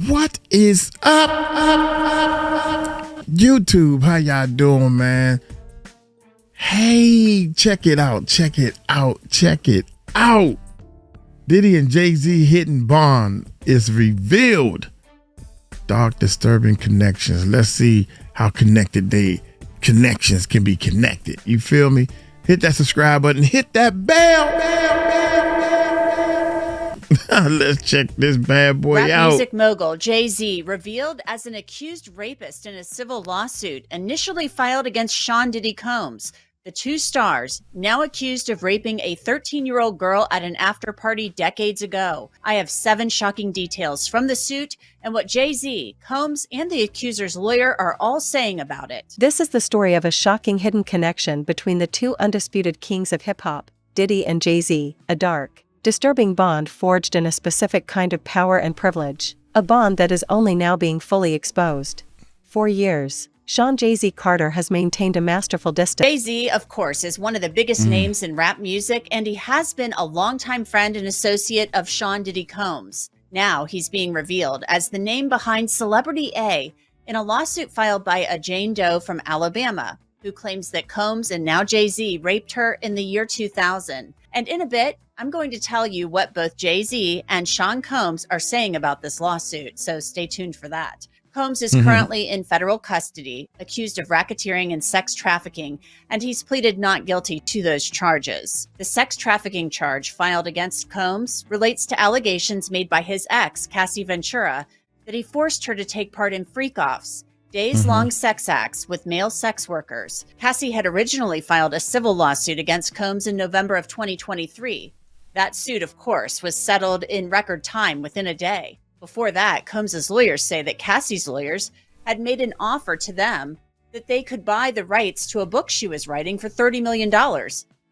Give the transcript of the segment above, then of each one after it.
What is up? YouTube, how y'all doing, man? Hey, check it out. Diddy and Jay-Z hitting bond is revealed. Dark, disturbing connections. Let's see how connections can be connected. You feel me? Hit that subscribe button. Hit that bell. Let's check this bad boy Rap out. music mogul Jay-Z revealed as an accused rapist in a civil lawsuit initially filed against Sean Diddy Combs. The two stars, now accused of raping a 13-year-old girl at an after-party decades ago. I have 7 shocking details from the suit and what Jay-Z, Combs, and the accuser's lawyer are all saying about it. This is the story of a shocking hidden connection between the two undisputed kings of hip-hop, Diddy and Jay-Z, a dark, disturbing bond forged in a specific kind of power and privilege, a bond that is only now being fully exposed. For years, Sean Jay-Z Carter has maintained a masterful distance. Jay-Z, of course, is one of the biggest names in rap music, and he has been a longtime friend and associate of Sean Diddy Combs. Now he's being revealed as the name behind Celebrity A in a lawsuit filed by a Jane Doe from Alabama, who claims that Combs and now Jay-Z raped her in the year 2000. And in a bit, I'm going to tell you what both Jay-Z and Sean Combs are saying about this lawsuit, so stay tuned for that. Combs is currently in federal custody, accused of racketeering and sex trafficking, and he's pleaded not guilty to those charges. The sex trafficking charge filed against Combs relates to allegations made by his ex, Cassie Ventura, that he forced her to take part in freak-offs, days-long sex acts with male sex workers. Cassie had originally filed a civil lawsuit against Combs in November of 2023. That suit, of course, was settled in record time within a day. Before that, Combs' lawyers say that Cassie's lawyers had made an offer to them that they could buy the rights to a book she was writing for $30 million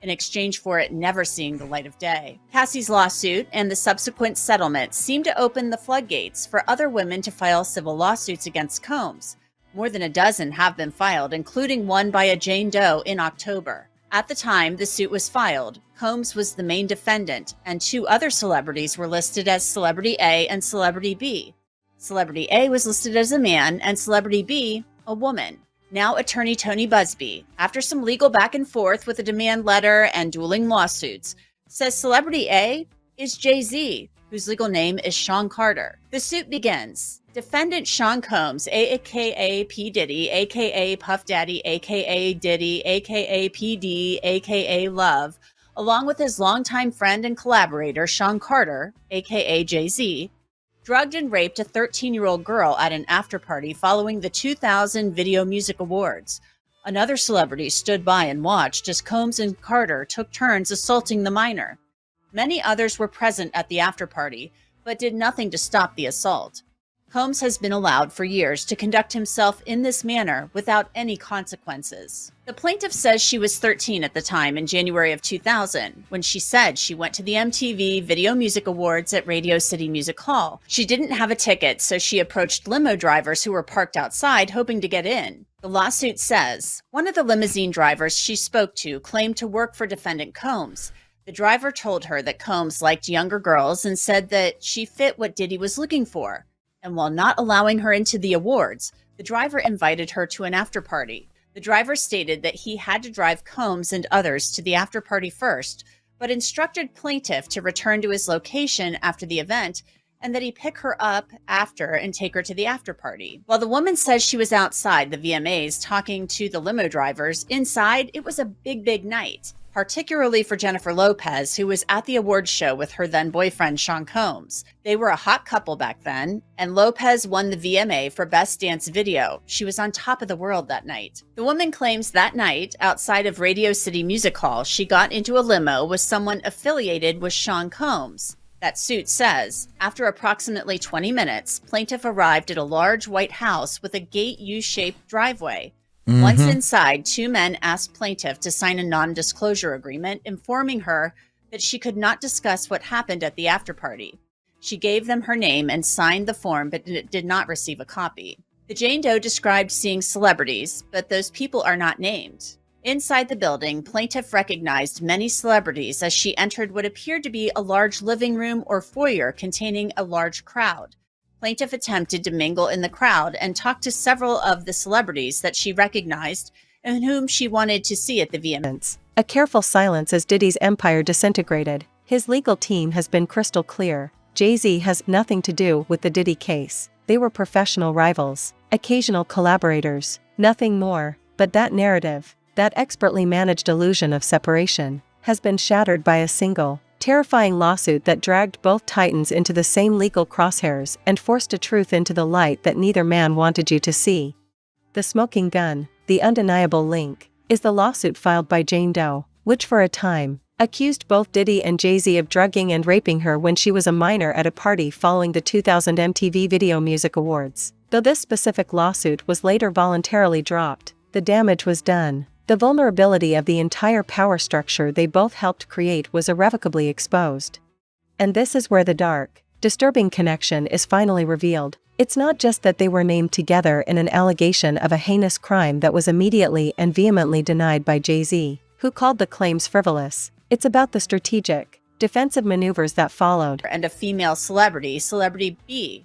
in exchange for it never seeing the light of day. Cassie's lawsuit and the subsequent settlement seemed to open the floodgates for other women to file civil lawsuits against Combs. More than a dozen have been filed, including one by a Jane Doe in October. At the time the suit was filed, Combs was the main defendant, and 2 other celebrities were listed as Celebrity A and Celebrity B. Celebrity A was listed as a man, and Celebrity B, a woman. Now attorney Tony Busby, after some legal back and forth with a demand letter and dueling lawsuits, says Celebrity A is Jay-Z, whose legal name is Sean Carter. The suit begins. Defendant Sean Combs, a.k.a. P. Diddy, a.k.a. Puff Daddy, a.k.a. Diddy, a.k.a. P.D., a.k.a. Love, along with his longtime friend and collaborator Sean Carter, a.k.a. Jay-Z, drugged and raped a 13-year-old girl at an after-party following the 2000 Video Music Awards. Another celebrity stood by and watched as Combs and Carter took turns assaulting the minor. Many others were present at the after-party, but did nothing to stop the assault. Combs has been allowed for years to conduct himself in this manner without any consequences. The plaintiff says she was 13 at the time in January of 2000, when she said she went to the MTV Video Music Awards at Radio City Music Hall. She didn't have a ticket, so she approached limo drivers who were parked outside hoping to get in. The lawsuit says one of the limousine drivers she spoke to claimed to work for defendant Combs. The driver told her that Combs liked younger girls and said that she fit what Diddy was looking for. And while not allowing her into the awards, the driver invited her to an after-party. The driver stated that he had to drive Combs and others to the after-party first, but instructed plaintiff to return to his location after the event and that he pick her up after and take her to the after-party. While the woman says she was outside the VMAs talking to the limo drivers, inside it was a big night, particularly for Jennifer Lopez, who was at the awards show with her then-boyfriend Sean Combs. They were a hot couple back then, and Lopez won the VMA for Best Dance Video. She was on top of the world that night. The woman claims that night, outside of Radio City Music Hall, she got into a limo with someone affiliated with Sean Combs. That suit says, after approximately 20 minutes, plaintiff arrived at a large white house with a gate U-shaped driveway. Once inside, 2 men asked plaintiff to sign a non-disclosure agreement, informing her that she could not discuss what happened at the after-party. She gave them her name and signed the form, but did not receive a copy. The Jane Doe described seeing celebrities, but those people are not named. Inside the building, plaintiff recognized many celebrities as she entered what appeared to be a large living room or foyer containing a large crowd. Plaintiff attempted to mingle in the crowd and talk to several of the celebrities that she recognized and whom she wanted to see at the VMAs. A careful silence as Diddy's empire disintegrated. His legal team has been crystal clear. Jay-Z has nothing to do with the Diddy case. They were professional rivals, occasional collaborators, nothing more. But that narrative, that expertly managed illusion of separation, has been shattered by a single, terrifying lawsuit that dragged both titans into the same legal crosshairs and forced a truth into the light that neither man wanted you to see. The smoking gun, the undeniable link, is the lawsuit filed by Jane Doe, which for a time accused both Diddy and Jay-Z of drugging and raping her when she was a minor at a party following the 2000 MTV Video Music Awards. Though this specific lawsuit was later voluntarily dropped, the damage was done. The vulnerability of the entire power structure they both helped create was irrevocably exposed. And this is where the dark, disturbing connection is finally revealed. It's not just that they were named together in an allegation of a heinous crime that was immediately and vehemently denied by Jay-Z, who called the claims frivolous. It's about the strategic, defensive maneuvers that followed. And a female celebrity, Celebrity B.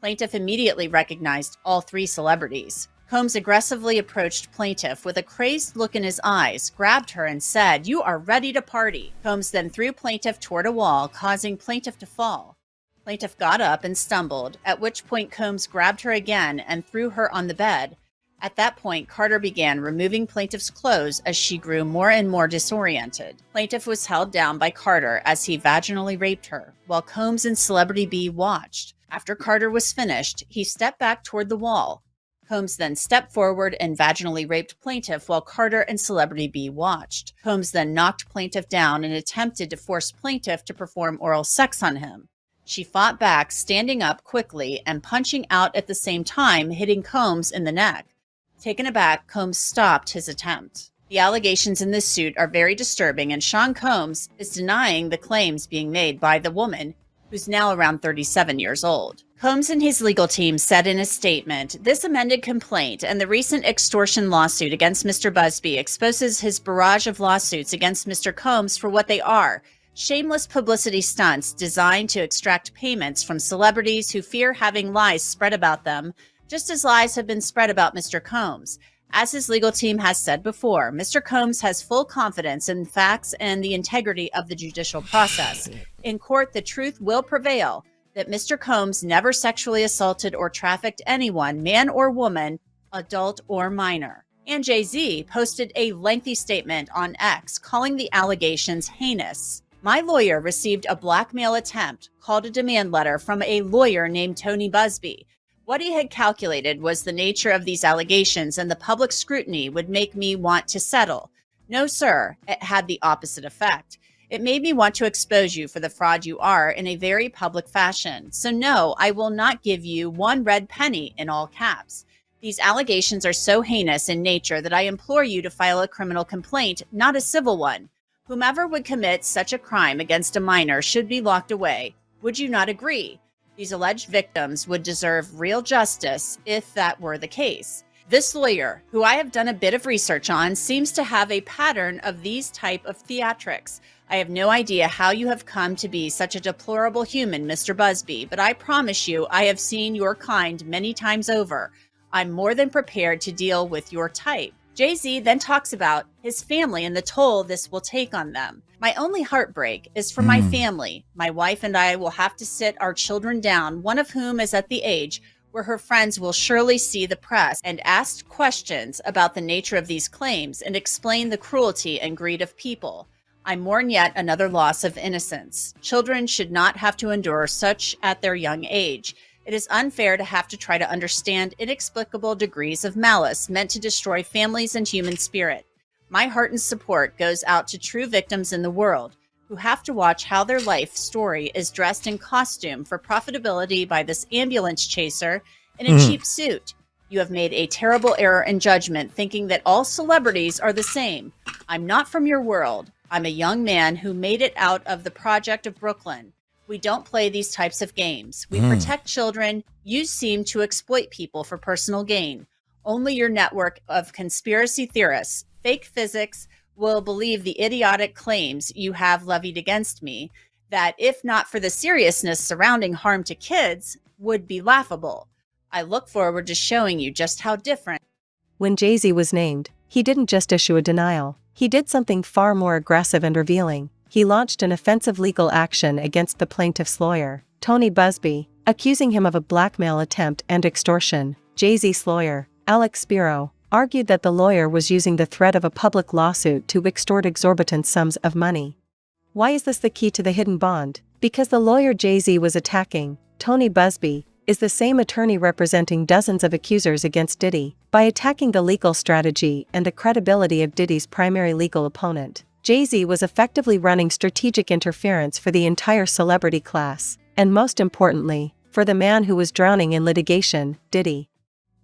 Plaintiff immediately recognized all three celebrities. Combs aggressively approached Plaintiff with a crazed look in his eyes, grabbed her and said, "You are ready to party." Combs then threw Plaintiff toward a wall, causing Plaintiff to fall. Plaintiff got up and stumbled, at which point Combs grabbed her again and threw her on the bed. At that point, Carter began removing Plaintiff's clothes as she grew more and more disoriented. Plaintiff was held down by Carter as he vaginally raped her, while Combs and Celebrity B watched. After Carter was finished, he stepped back toward the wall. Combs then stepped forward and vaginally raped Plaintiff while Carter and Celebrity B watched. Combs then knocked Plaintiff down and attempted to force Plaintiff to perform oral sex on him. She fought back, standing up quickly and punching out at the same time, hitting Combs in the neck. Taken aback, Combs stopped his attempt. The allegations in this suit are very disturbing, and Sean Combs is denying the claims being made by the woman, who's now around 37 years old. Combs and his legal team said in a statement, "This amended complaint and the recent extortion lawsuit against Mr. Busby exposes his barrage of lawsuits against Mr. Combs for what they are: shameless publicity stunts designed to extract payments from celebrities who fear having lies spread about them, just as lies have been spread about Mr. Combs. As his legal team has said before, Mr. Combs has full confidence in facts and the integrity of the judicial process. In court, the truth will prevail that Mr. Combs never sexually assaulted or trafficked anyone, man or woman, adult or minor." And Jay-Z posted a lengthy statement on X calling the allegations heinous. "My lawyer received a blackmail attempt, called a demand letter from a lawyer named Tony Busby. What he had calculated was the nature of these allegations and the public scrutiny would make me want to settle. No, sir, it had the opposite effect. It made me want to expose you for the fraud you are in a very public fashion. So no, I will not give you one red penny," in all caps. "These allegations are so heinous in nature that I implore you to file a criminal complaint, not a civil one. Whomever would commit such a crime against a minor should be locked away. Would you not agree? These alleged victims would deserve real justice if that were the case." This lawyer, who I have done a bit of research on, seems to have a pattern of these type of theatrics. "I have no idea how you have come to be such a deplorable human, Mr. Busby, but I promise you I have seen your kind many times over. I'm more than prepared to deal with your type." Jay-Z then talks about his family and the toll this will take on them. "My only heartbreak is for my family. My wife and I will have to sit our children down, one of whom is at the age where her friends will surely see the press and ask questions about the nature of these claims and explain the cruelty and greed of people. I mourn yet another loss of innocence. Children should not have to endure such at their young age. It is unfair to have to try to understand inexplicable degrees of malice meant to destroy families and human spirit. My heart and support goes out to true victims in the world who have to watch how their life story is dressed in costume for profitability by this ambulance chaser in a cheap suit. You have made a terrible error in judgment thinking that all celebrities are the same. I'm not from your world. I'm a young man who made it out of the project of Brooklyn. We don't play these types of games. We protect children. You seem to exploit people for personal gain. Only your network of conspiracy theorists, fake physics, will believe the idiotic claims you have levied against me, that if not for the seriousness surrounding harm to kids, would be laughable. I look forward to showing you just how different. When Jay-Z was named, he didn't just issue a denial, he did something far more aggressive and revealing. He launched an offensive legal action against the plaintiff's lawyer, Tony Busby, accusing him of a blackmail attempt and extortion. Jay-Z's lawyer, Alex Spiro, argued that the lawyer was using the threat of a public lawsuit to extort exorbitant sums of money. Why is this the key to the hidden bond? Because the lawyer Jay-Z was attacking, Tony Busby, is the same attorney representing dozens of accusers against Diddy. By attacking the legal strategy and the credibility of Diddy's primary legal opponent, Jay-Z was effectively running strategic interference for the entire celebrity class, and most importantly, for the man who was drowning in litigation, Diddy.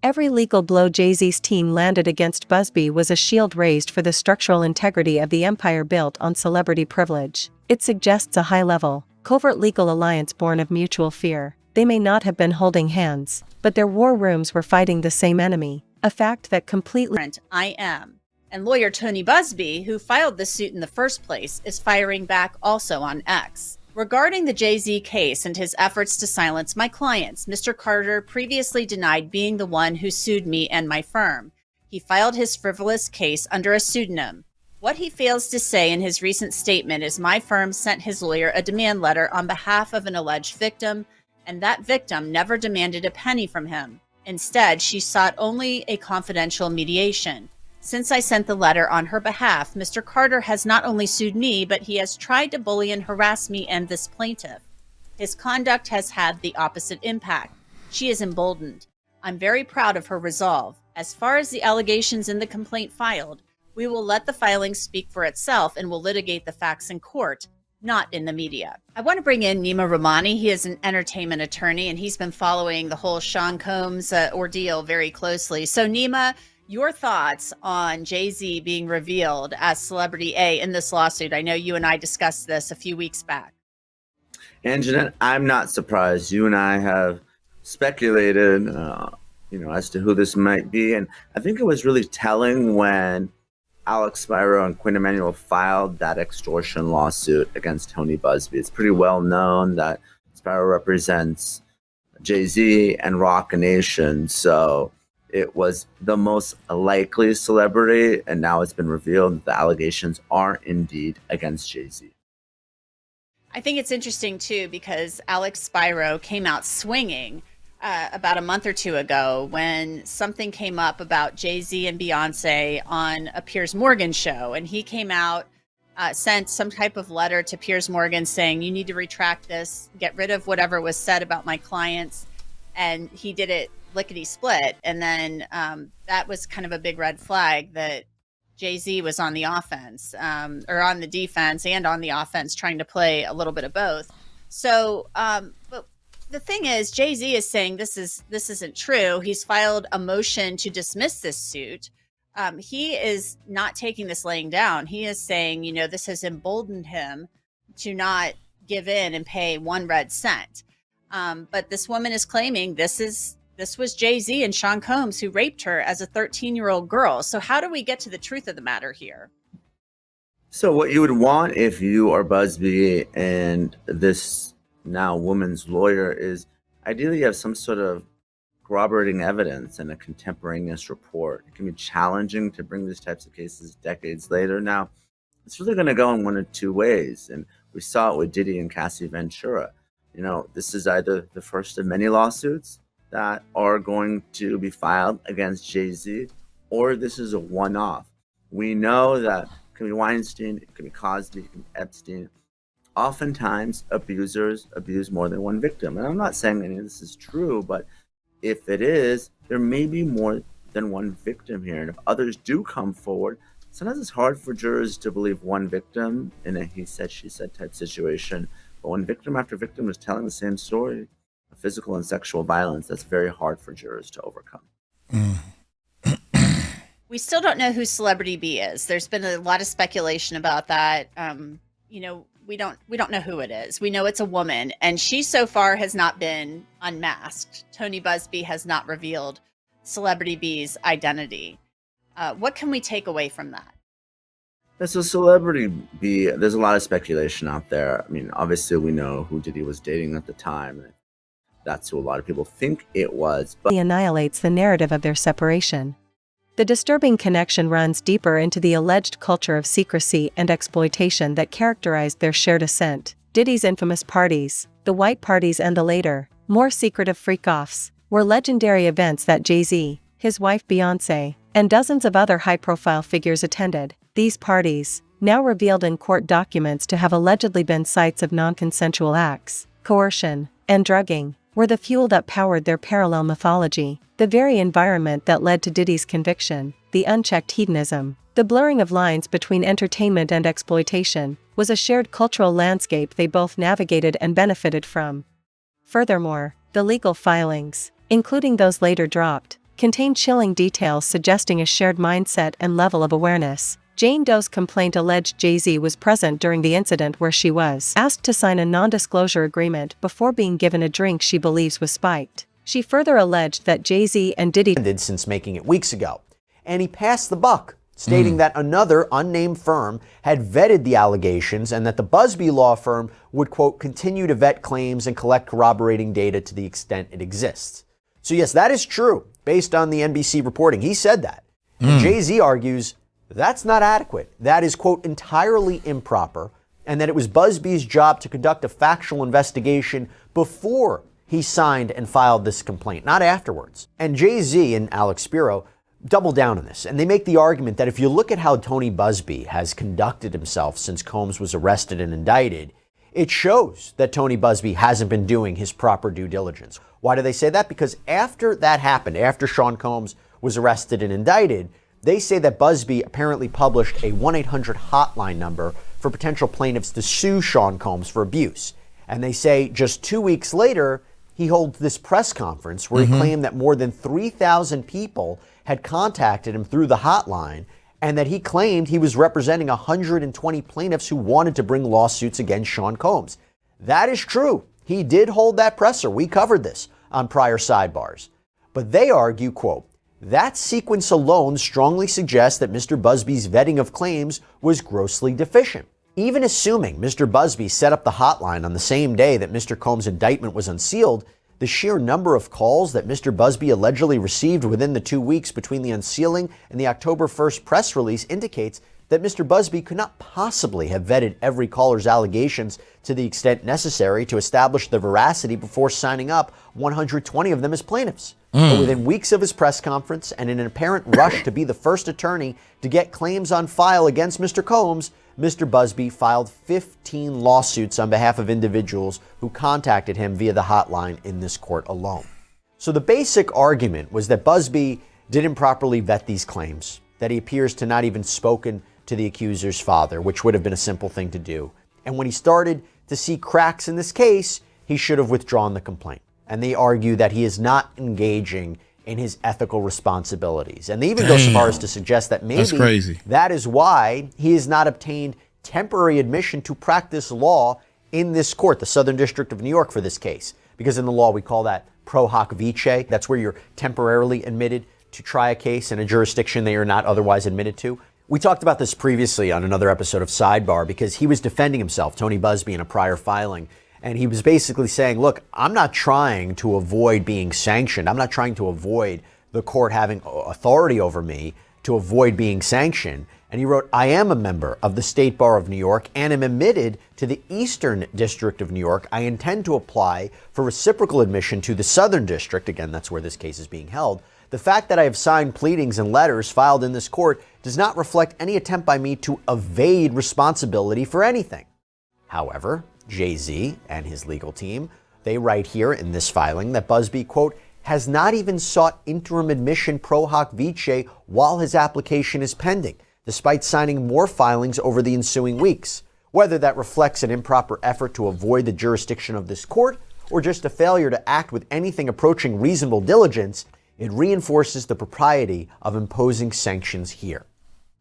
Every legal blow Jay-Z's team landed against Busby was a shield raised for the structural integrity of the empire built on celebrity privilege. It suggests a high-level, covert legal alliance born of mutual fear. They may not have been holding hands, but their war rooms were fighting the same enemy, a fact that completely I am. And lawyer Tony Busby, who filed the suit in the first place, is firing back also on X. Regarding the Jay-Z case and his efforts to silence my clients, Mr. Carter previously denied being the one who sued me and my firm. He filed his frivolous case under a pseudonym. What he fails to say in his recent statement is my firm sent his lawyer a demand letter on behalf of an alleged victim, and that victim never demanded a penny from him. Instead, she sought only a confidential mediation. Since I sent the letter on her behalf, Mr. Carter has not only sued me, but he has tried to bully and harass me and this plaintiff. His conduct has had the opposite impact. She is emboldened. I'm very proud of her resolve. As far as the allegations in the complaint filed, we will let the filing speak for itself and will litigate the facts in court, not in the media. I want to bring in Nima Rahmani. He is an entertainment attorney, and he's been following the whole Sean Combs ordeal very closely. So Nima, your thoughts on Jay-Z being revealed as Celebrity A in this lawsuit? I know you and I discussed this a few weeks back. And Jeanette, I'm not surprised. You and I have speculated, as to who this might be. And I think it was really telling when Alex Spiro and Quinn Emanuel filed that extortion lawsuit against Tony Busby. It's pretty well known that Spiro represents Jay-Z and Rock Nation. So it was the most likely celebrity, and now it's been revealed that the allegations are indeed against Jay-Z. I think it's interesting, too, because Alex Spiro came out swinging about a month or two ago when something came up about Jay-Z and Beyonce on a Piers Morgan show. And he came out, sent some type of letter to Piers Morgan saying, you need to retract this, get rid of whatever was said about my clients. And he did it lickety split. And then that was kind of a big red flag that Jay-Z was on the offense, or on the defense and on the offense, trying to play a little bit of both. So, but the thing is, Jay-Z is saying this isn't true. He's filed a motion to dismiss this suit. He is not taking this laying down. He is saying, this has emboldened him to not give in and pay one red cent. But this woman is claiming this was Jay-Z and Sean Combs who raped her as a 13-year-old girl. So how do we get to the truth of the matter here? So what you would want if you are Busby and this now woman's lawyer is ideally you have some sort of corroborating evidence and a contemporaneous report. It can be challenging to bring these types of cases decades later. Now, it's really going to go in one of two ways. And we saw it with Diddy and Cassie Ventura. This is either the first of many lawsuits that are going to be filed against Jay-Z, or this is a one-off. We know that it can be Weinstein, it can be Cosby, it can be Epstein. Oftentimes, abusers abuse more than one victim. And I'm not saying any of this is true, but if it is, there may be more than one victim here. And if others do come forward, sometimes it's hard for jurors to believe one victim in a he said, she said type situation. But when victim after victim is telling the same story of physical and sexual violence, that's very hard for jurors to overcome. We still don't know who Celebrity B is. There's been a lot of speculation about that. We don't know who it is. We know it's a woman, and she so far has not been unmasked. Tony Busby has not revealed Celebrity B's identity. What can we take away from that? So Celebrity B, there's a lot of speculation out there. I mean, obviously we know who Diddy was dating at the time. that's who a lot of people think it was. But He annihilates the narrative of their separation. The disturbing connection runs deeper into the alleged culture of secrecy and exploitation that characterized their shared ascent. Diddy's infamous parties, the white parties and the later, more secretive freak-offs, were legendary events that Jay-Z, his wife Beyoncé, and dozens of other high-profile figures attended. These parties, now revealed in court documents to have allegedly been sites of non-consensual acts, coercion, and drugging, were the fuel that powered their parallel mythology. The very environment that led to Diddy's conviction, the unchecked hedonism, the blurring of lines between entertainment and exploitation, was a shared cultural landscape they both navigated and benefited from. Furthermore, the legal filings, including those later dropped, contain chilling details suggesting a shared mindset and level of awareness. Jane Doe's complaint alleged Jay-Z was present during the incident where she was asked to sign a non-disclosure agreement before being given a drink she believes was spiked. She further alleged that Jay-Z and Diddy did since making it weeks ago, and he passed the buck, stating that another unnamed firm had vetted the allegations and that the Busby law firm would, quote, continue to vet claims and collect corroborating data to the extent it exists. So yes, that is true, based on the NBC reporting. He said that. And Jay-Z argues that's not adequate. That is, quote, entirely improper, and that it was Busby's job to conduct a factual investigation before he signed and filed this complaint, not afterwards. And Jay-Z and Alex Spiro double down on this, and they make the argument that if you look at how Tony Busby has conducted himself since Combs was arrested and indicted, it shows that Tony Busby hasn't been doing his proper due diligence. Why do they say that? Because after that happened, after Sean Combs was arrested and indicted, they say that Busby apparently published a 1-800 hotline number for potential plaintiffs to sue Sean Combs for abuse. And they say just 2 weeks later, he holds this press conference where he claimed that more than 3,000 people had contacted him through the hotline, and that he claimed he was representing 120 plaintiffs who wanted to bring lawsuits against Sean Combs. That is true. He did hold that presser. We covered this on prior sidebars. But they argue, quote, that sequence alone strongly suggests that Mr. Busby's vetting of claims was grossly deficient. Even assuming Mr. Busby set up the hotline on the same day that Mr. Combs' indictment was unsealed, the sheer number of calls that Mr. Busby allegedly received within the 2 weeks between the unsealing and the October 1st press release indicates that Mr. Busby could not possibly have vetted every caller's allegations to the extent necessary to establish the veracity before signing up 120 of them as plaintiffs. But within weeks of his press conference and in an apparent rush to be the first attorney to get claims on file against Mr. Combs, Mr. Busby filed 15 lawsuits on behalf of individuals who contacted him via the hotline in this court alone. So the basic argument was that Busby didn't properly vet these claims, that he appears to not even spoken to the accuser's father, which would have been a simple thing to do. And when he started to see cracks in this case, he should have withdrawn the complaint. And they argue that he is not engaging in his ethical responsibilities. And they even go so far as to suggest that maybe that is why he has not obtained temporary admission to practice law in this court, the Southern District of New York, for this case. Because in the law, we call that pro hoc vice. That's where you're temporarily admitted to try a case in a jurisdiction that you're not otherwise admitted to. We talked about this previously on another episode of Sidebar because he was defending himself, Tony Busby, in a prior filing. And he was basically saying, look, I'm not trying to avoid being sanctioned. I'm not trying to avoid the court having authority over me to avoid being sanctioned. And he wrote, I am a member of the State Bar of New York and am admitted to the Eastern District of New York. I intend to apply for reciprocal admission to the Southern District. Again, that's where this case is being held. The fact that I have signed pleadings and letters filed in this court does not reflect any attempt by me to evade responsibility for anything. However, Jay-Z and his legal team, they write here in this filing that Busby, quote, has not even sought interim admission pro hoc vice while his application is pending, despite signing more filings over the ensuing weeks. Whether that reflects an improper effort to avoid the jurisdiction of this court or just a failure to act with anything approaching reasonable diligence, it reinforces the propriety of imposing sanctions here.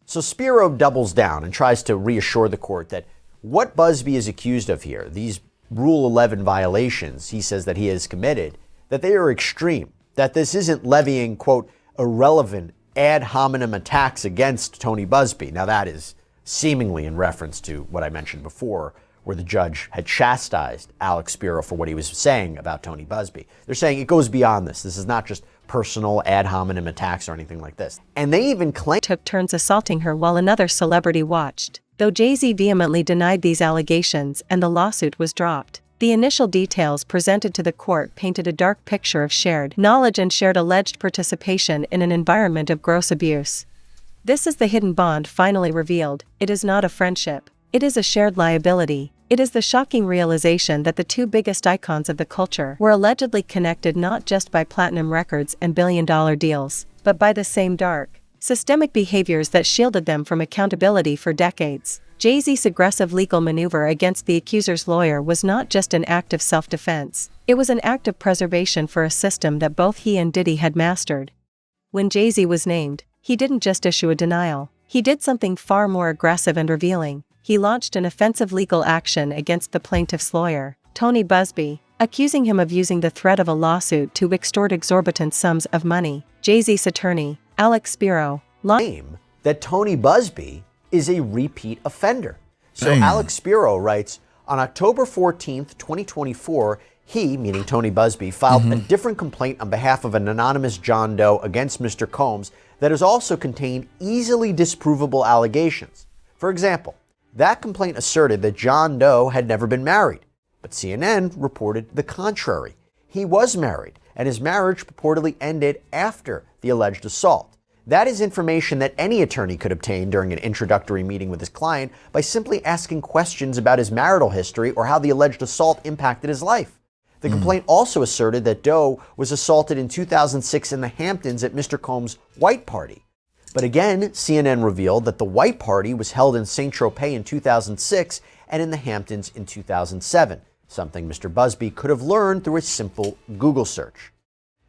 So Spiro doubles down and tries to reassure the court that what Busby is accused of here, these Rule 11 violations he says that he has committed, that they are extreme, that this isn't levying, quote, irrelevant ad hominem attacks against Tony Busby. Now that is seemingly in reference to what I mentioned before, where the judge had chastised Alex Spiro for what he was saying about Tony Busby. They're saying it goes beyond this. This is not just personal ad hominem attacks or anything like this. And they even claimed took turns assaulting her while another celebrity watched. Though Jay-Z vehemently denied these allegations and the lawsuit was dropped, the initial details presented to the court painted a dark picture of shared knowledge and shared alleged participation in an environment of gross abuse. This is the hidden bond finally revealed. It is not a friendship. It is a shared liability. It is the shocking realization that the two biggest icons of the culture were allegedly connected not just by platinum records and billion-dollar deals, but by the same dark, systemic behaviors that shielded them from accountability for decades. Jay-Z's aggressive legal maneuver against the accuser's lawyer was not just an act of self-defense. It was an act of preservation for a system that both he and Diddy had mastered. When Jay-Z was named, he didn't just issue a denial. He did something far more aggressive and revealing. He launched an offensive legal action against the plaintiff's lawyer, Tony Busby, accusing him of using the threat of a lawsuit to extort exorbitant sums of money. Jay-Z's attorney, Alex Spiro, claim that Tony Busby is a repeat offender. So Damn. Alex Spiro writes, on October 14th, 2024, he, meaning Tony Busby, filed a different complaint on behalf of an anonymous John Doe against Mr. Combs that has also contained easily disprovable allegations. For example, that complaint asserted that John Doe had never been married, but CNN reported the contrary. He was married, and his marriage purportedly ended after the alleged assault. That is information that any attorney could obtain during an introductory meeting with his client by simply asking questions about his marital history or how the alleged assault impacted his life. The complaint also asserted that Doe was assaulted in 2006 in the Hamptons at Mr. Combs' white party. But again, CNN revealed that the white party was held in Saint-Tropez in 2006 and in the Hamptons in 2007, something Mr. Busby could have learned through a simple Google search.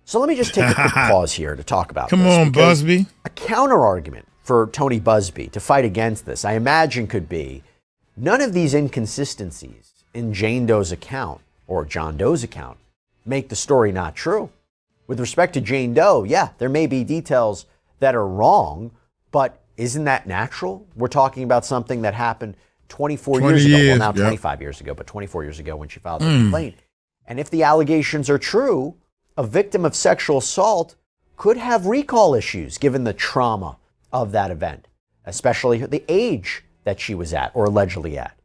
So let me just take a quick pause here to talk about Come this. on, Busby. A counter-argument for Tony Busby to fight against this, I imagine, could be none of these inconsistencies in Jane Doe's account or John Doe's account make the story not true. With respect to Jane Doe, yeah, there may be details that are wrong, but isn't that natural? We're talking about something that happened 24 years ago. Well, now 25 years ago, but 24 years ago when she filed the complaint. And if the allegations are true, a victim of sexual assault could have recall issues given the trauma of that event, especially the age that she was at or allegedly at.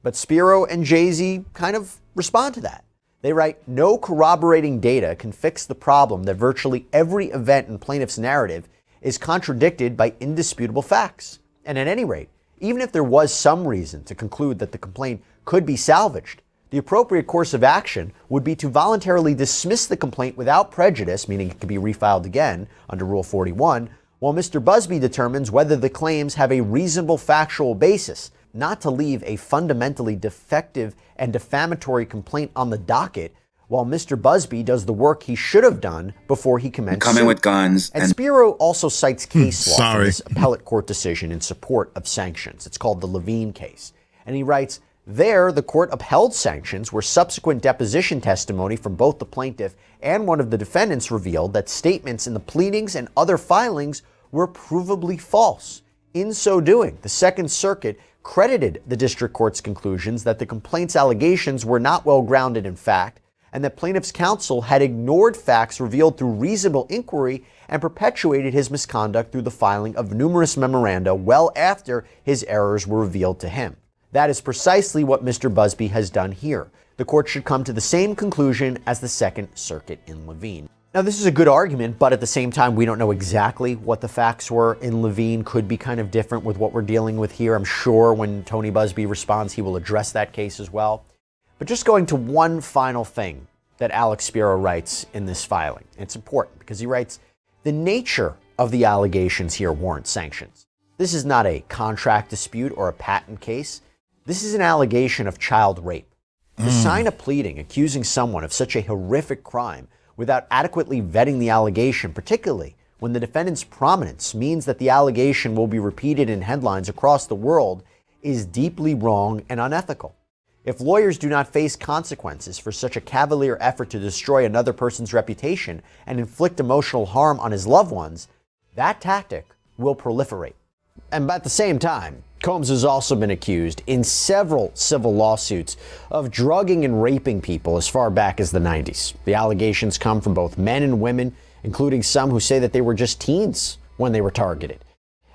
But Spiro and Jay-Z kind of respond to that. They write, no corroborating data can fix the problem that virtually every event in plaintiff's narrative is contradicted by indisputable facts. And at any rate, even if there was some reason to conclude that the complaint could be salvaged, the appropriate course of action would be to voluntarily dismiss the complaint without prejudice, meaning it could be refiled again under Rule 41, while Mr. Busby determines whether the claims have a reasonable factual basis, not to leave a fundamentally defective and defamatory complaint on the docket while Mr. Busby does the work he should have done before he commenced coming with guns. And Spiro also cites case law from this appellate court decision in support of sanctions. It's called the Levine case. And he writes, there, the court upheld sanctions where subsequent deposition testimony from both the plaintiff and one of the defendants revealed that statements in the pleadings and other filings were provably false. In so doing, the Second Circuit credited the district court's conclusions that the complaint's allegations were not well grounded in fact, and that plaintiff's counsel had ignored facts revealed through reasonable inquiry and perpetuated his misconduct through the filing of numerous memoranda well after his errors were revealed to him. That is precisely what Mr. Busby has done here. The court should come to the same conclusion as the Second Circuit in Levine. Now, this is a good argument, but at the same time, we don't know exactly what the facts were in Levine. Could be kind of different with what we're dealing with here. I'm sure when Tony Busby responds, he will address that case as well. But just going to one final thing that Alex Spiro writes in this filing. It's important because he writes, the nature of the allegations here warrant sanctions. This is not a contract dispute or a patent case. This is an allegation of child rape. To sign a pleading accusing someone of such a horrific crime without adequately vetting the allegation, particularly when the defendant's prominence means that the allegation will be repeated in headlines across the world, is deeply wrong and unethical. If lawyers do not face consequences for such a cavalier effort to destroy another person's reputation and inflict emotional harm on his loved ones, that tactic will proliferate. And at the same time, Combs has also been accused in several civil lawsuits of drugging and raping people as far back as the 90s. The allegations come from both men and women, including some who say that they were just teens when they were targeted.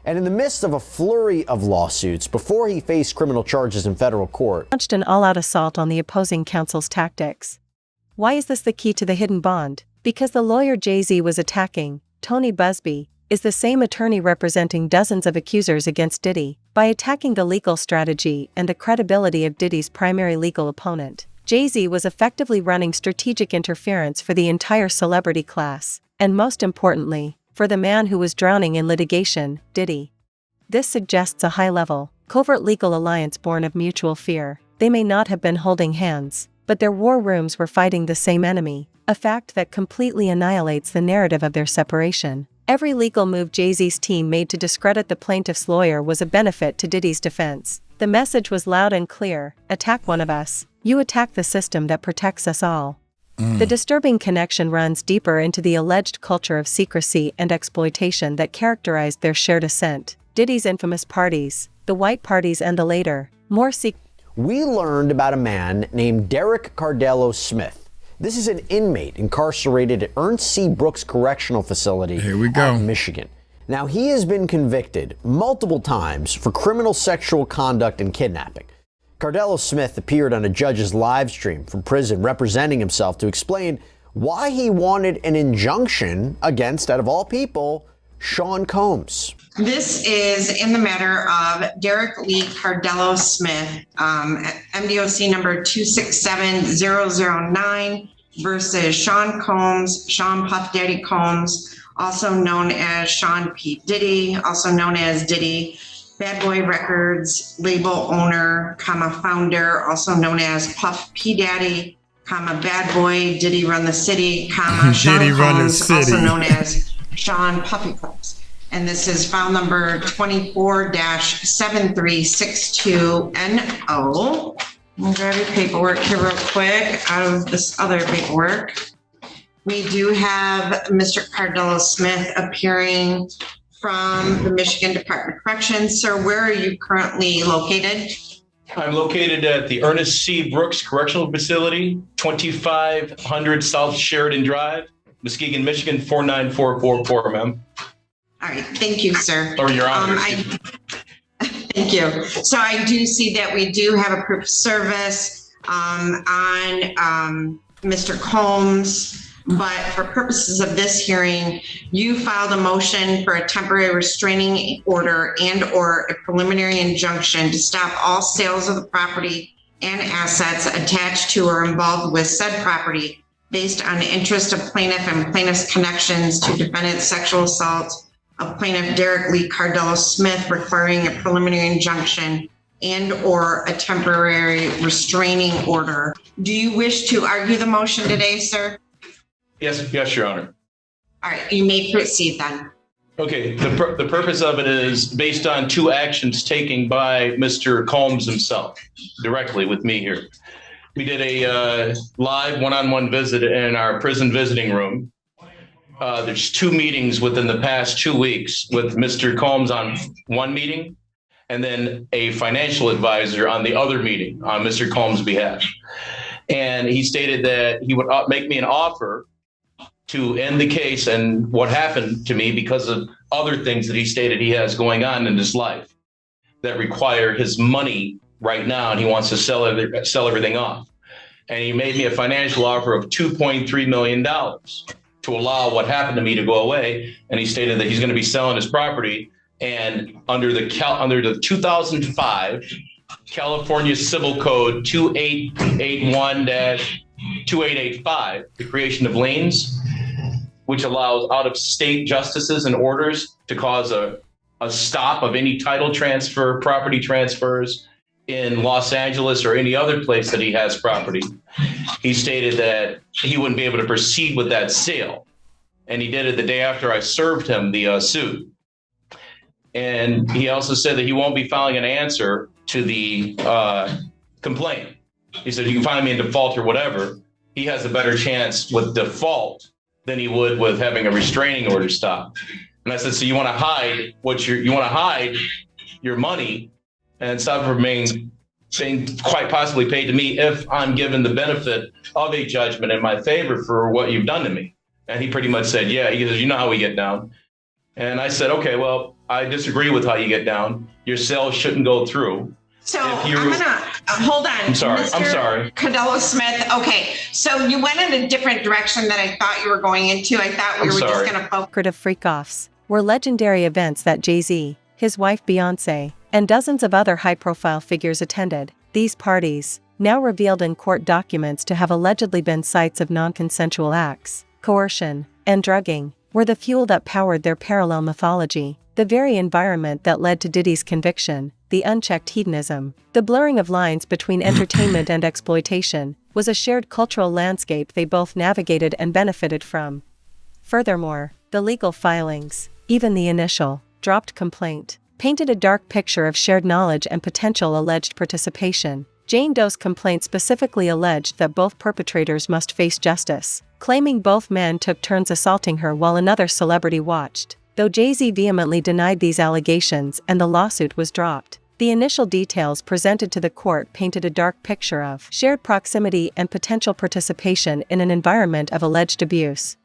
And in the midst of a flurry of lawsuits, before he faced criminal charges in federal court, launched an all-out assault on the opposing counsel's tactics. Why is this the key to the hidden bond? Because the lawyer Jay-Z was attacking, Tony Busby, is the same attorney representing dozens of accusers against Diddy. By attacking the legal strategy and the credibility of Diddy's primary legal opponent, Jay-Z was effectively running strategic interference for the entire celebrity class, and most importantly, for the man who was drowning in litigation, Diddy. This suggests a high-level, covert legal alliance born of mutual fear. They may not have been holding hands, but their war rooms were fighting the same enemy, a fact that completely annihilates the narrative of their separation. Every legal move Jay-Z's team made to discredit the plaintiff's lawyer was a benefit to Diddy's defense. The message was loud and clear: attack one of us, you attack the system that protects us all. The disturbing connection runs deeper into the alleged culture of secrecy and exploitation that characterized their shared ascent. Diddy's infamous parties, the white parties and the later, more we learned about a man named Derek Cardello Smith. This is an inmate incarcerated at Ernst C. Brooks Correctional Facility in Michigan. Now, he has been convicted multiple times for criminal sexual conduct and kidnapping. Cardello Smith appeared on a judge's live stream from prison representing himself to explain why he wanted an injunction against, out of all people, Sean Combs. This is in the matter of Derek Lee Cardello Smith, MDOC number 267009 versus Sean Combs, Sean Puff Daddy Combs, also known as Sean P. Diddy, also known as Diddy, Bad Boy Records label owner, founder, also known as Puff P. Daddy, Bad Boy, Diddy Run the City, Sean Combs, also known as Sean Puffy Combs. And this is file number 24-7362NO. I'll grab your paperwork here real quick out of this other paperwork. We do have Mr. Cardello Smith appearing from the Michigan Department of Corrections. Sir, where are you currently located? I'm located at the Ernest C. Brooks Correctional Facility, 2500 South Sheridan Drive, Muskegon, Michigan, 49444, ma'am. All right, thank you, sir. Or Your Honor. Thank you. So I do see that we do have a proof of service on Mr. Combs, but for purposes of this hearing, you filed a motion for a temporary restraining order and or a preliminary injunction to stop all sales of the property and assets attached to or involved with said property based on the interest of plaintiff and plaintiff's connections to defendant's sexual assault of plaintiff Derek Lee Cardello Smith, requiring a preliminary injunction and or a temporary restraining order. Do you wish to argue the motion today, sir? Yes, Your Honor. All right, you may proceed then. Okay, the purpose of it is based on two actions taken by Mr. Combs himself, directly with me here. We did a live one-on-one visit in our prison visiting room. There's two meetings within the past 2 weeks with Mr. Combs on one meeting and then a financial advisor on the other meeting on Mr. Combs' behalf. And he stated that he would make me an offer to end the case and what happened to me because of other things that he stated he has going on in his life that require his money right now, and he wants to sell everything off. And he made me a financial offer of $2.3 million to allow what happened to me to go away. And he stated that he's going to be selling his property. And under the 2005 California Civil Code 2881-2885, the creation of liens, which allows out-of-state justices and orders to cause a stop of any title transfer, property transfers in Los Angeles or any other place that he has property. He stated that he wouldn't be able to proceed with that sale. And he did it the day after I served him the suit. And he also said that he won't be filing an answer to the complaint. He said, you can find me in default or whatever. He has a better chance with default than he would with having a restraining order stopped. And I said, so you want to hide you want to hide your money and some remain quite possibly paid to me if I'm given the benefit of a judgment in my favor for what you've done to me. And he pretty much said, yeah. He says, you know how we get down. And I said, okay, well, I disagree with how you get down. Your sale shouldn't go through. So I'm gonna hold on. I'm sorry. Mr. I'm sorry. Cadello Smith. Okay, so you went in a different direction than I thought you were going into. I thought we were just gonna focus. Lucrative freak-offs were legendary events that Jay-Z, his wife Beyonce, and dozens of other high-profile figures attended. These parties, now revealed in court documents to have allegedly been sites of non-consensual acts, coercion, and drugging, were the fuel that powered their parallel mythology. The very environment that led to Diddy's conviction, the unchecked hedonism, the blurring of lines between entertainment and exploitation, was a shared cultural landscape they both navigated and benefited from. Furthermore, the legal filings, even the initial, dropped complaint, painted a dark picture of shared knowledge and potential alleged participation. Jane Doe's complaint specifically alleged that both perpetrators must face justice, claiming both men took turns assaulting her while another celebrity watched. Though Jay-Z vehemently denied these allegations and the lawsuit was dropped, the initial details presented to the court painted a dark picture of shared proximity and potential participation in an environment of alleged abuse.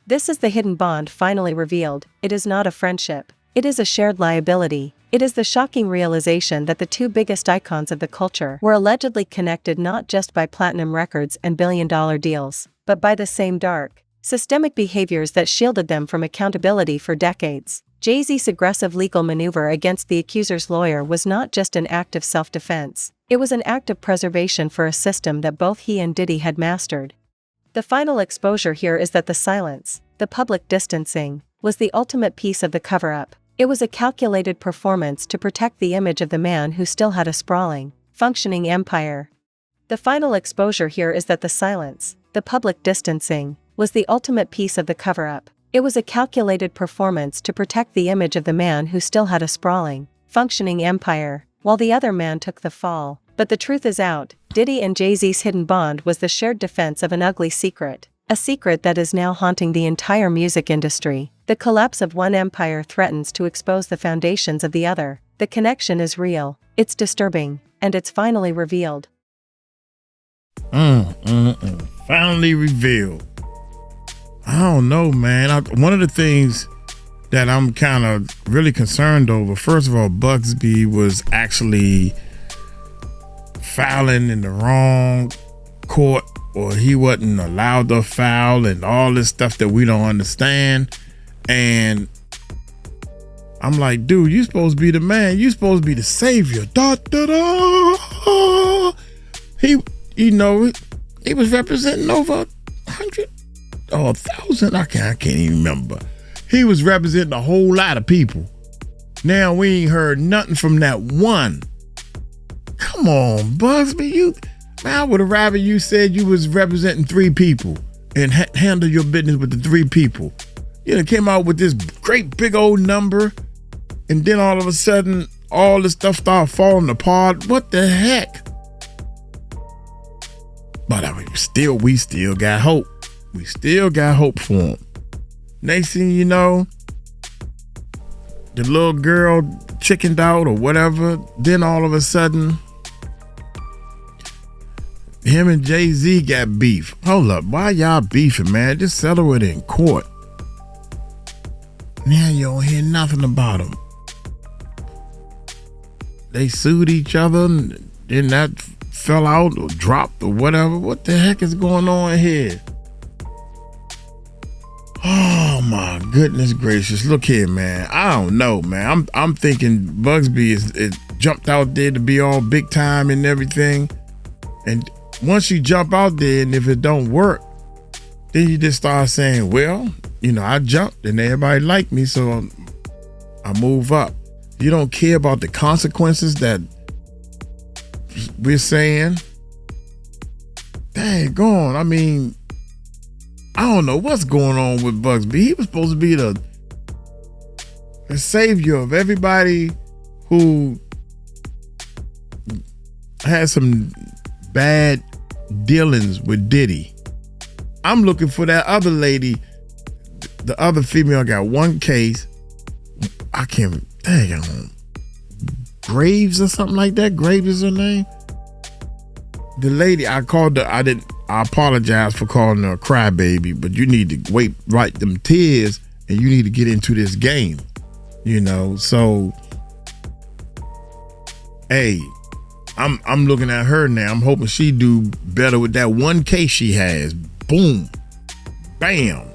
This is the hidden bond finally revealed. It is not a friendship. It is a shared liability. It is the shocking realization that the two biggest icons of the culture were allegedly connected not just by platinum records and billion-dollar deals, but by the same dark, systemic behaviors that shielded them from accountability for decades. Jay-Z's aggressive legal maneuver against the accuser's lawyer was not just an act of self-defense, it was an act of preservation for a system that both he and Diddy had mastered. The final exposure here is that the silence, the public distancing, was the ultimate piece of the cover-up. It was a calculated performance to protect the image of the man who still had a sprawling, functioning empire. The final exposure here is that the silence, the public distancing, was the ultimate piece of the cover-up. It was a calculated performance to protect the image of the man who still had a sprawling, functioning empire, while the other man took the fall. But the truth is out. Diddy and Jay-Z's hidden bond was the shared defense of an ugly secret, a secret that is now haunting the entire music industry. The collapse of one empire threatens to expose the foundations of the other. The connection is real, it's disturbing, and it's finally revealed. Finally revealed. I don't know, man. One of the things that I'm kind of really concerned over, first of all, Bugsby was actually fouling in the wrong court, or he wasn't allowed to foul, and all this stuff that we don't understand. And I'm like, dude, you supposed to be the man. You supposed to be the savior. Da, da, da. He was representing over 100 or 1,000. I can't even remember. He was representing a whole lot of people. Now we ain't heard nothing from that one. Come on, Bugsby. I would have rather you said you was representing 3 people and handle your business with the 3 people. You know, came out with this great big old number, and then all of a sudden, all the stuff started falling apart. What the heck? But I mean, we still got hope. We still got hope for him. Next thing you know, the little girl chickened out or whatever. Then all of a sudden, him and Jay-Z got beef. Hold up, why y'all beefing, man? Just settle it in court. Now you don't hear nothing about them. They sued each other, and then that fell out or dropped or whatever. What the heck is going on here? Oh my goodness gracious! Look here, man. I don't know, man. I'm thinking Bugsby is jumped out there to be all big time and everything, and once you jump out there and if it don't work, then you just start saying, well, I jumped and everybody liked me, so I move up. You don't care about the consequences that we're saying. Dang gone. I mean, I don't know what's going on with Bugsby. He was supposed to be the savior of everybody who had some bad dealings with Diddy. I'm looking for that other lady. The other female got one case. I can't, dang, Graves or something like that. Graves is her name. The lady, I apologize for calling her a crybaby, but you need to write them tears, and you need to get into this game. You know, so hey, I'm looking at her now. I'm hoping she do better with that one case she has. Boom, bam.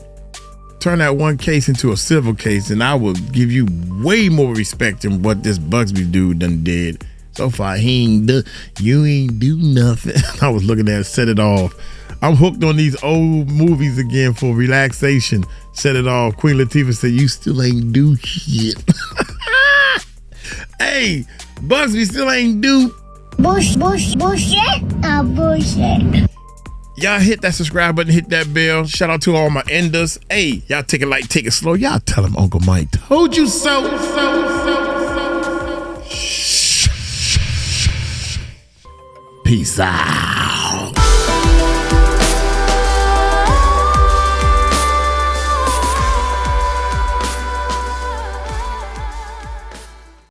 Turn that one case into a civil case, and I will give you way more respect than what this Bugsby dude done did. So far, you ain't do nothing. I was looking at it, set it off. I'm hooked on these old movies again for relaxation. Set it off. Queen Latifah said, you still ain't do shit. Hey, Bugsby still ain't do bullshit. Y'all hit that subscribe button, hit that bell. Shout out to all my enders. Hey, y'all take it light, take it slow. Y'all tell them Uncle Mike told you so. Peace out.